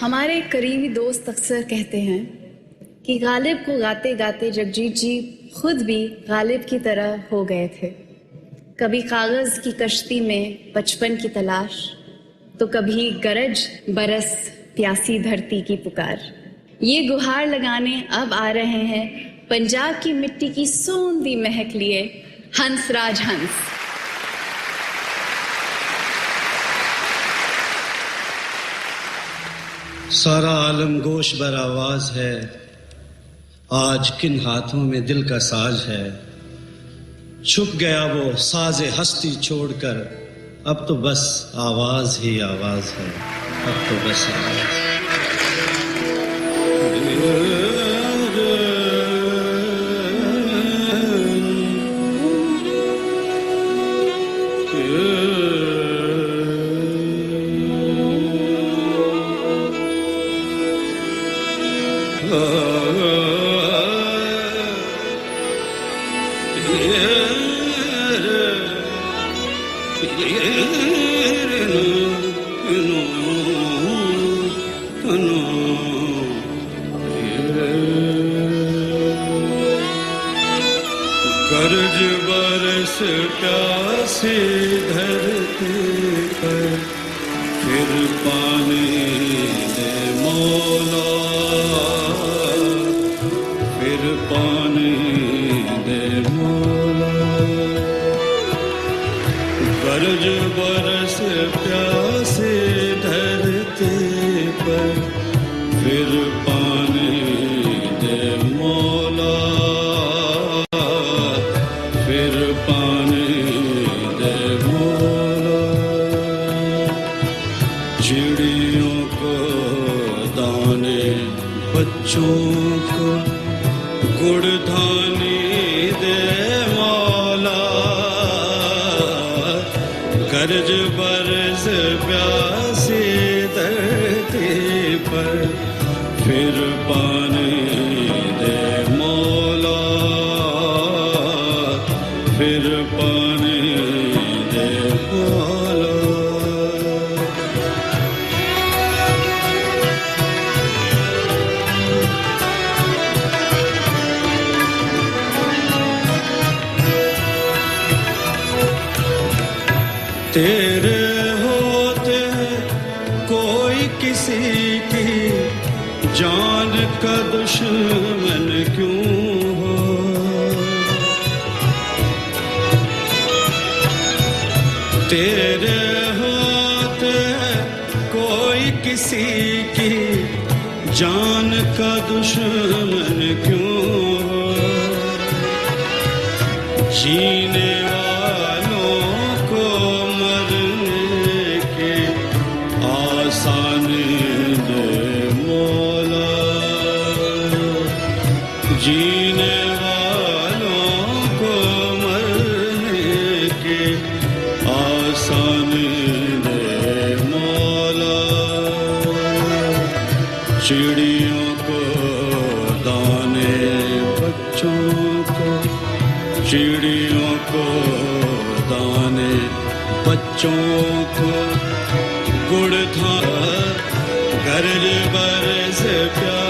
हमारे करीबी दोस्त अक्सर कहते हैं कि गालिब को गाते गाते जगजीत जी खुद भी गालिब की तरह हो गए थे। कभी कागज की कश्ती में बचपन की तलाश, तो कभी गरज बरस प्यासी धरती की पुकार। ये गुहार लगाने अब आ रहे हैं पंजाब की मिट्टी की सोंधी महक लिए हंसराज हंस। सारा आलम गोश बर आवाज है, आज किन हाथों में दिल का साज है। छुप गया वो साजे हस्ती छोड़कर, अब तो बस आवाज ही आवाज है, अब तो बस आवाज। गरज बरस प्यासी धरती पर, फिर पानी दे मौला, फिर पानी दे मौला। गरज बरस प्यासी धरती पर, फिर पानी दे मौला, फिर पानी दे मौला। चिड़ियों को दाने, बच्चों को गुड़ धानी दे मौला। गरज बरस प्यासी धरती पर, फिर पानी दे मौला, फिर पानी दे मौला। तेरे होते कोई किसी की जान का दुश्मन क्यों हो। तेरे होते कोई किसी की जान का दुश्मन क्यों हो। जीने वालों को मरने के आसानी दे मौला। जीने वालों को मरने के आसानी दे मौला। चिड़ियों को दाने, बच्चों को, चिड़ियों को दाने, बच्चों को गुड़ था। गरज बरस प्यासी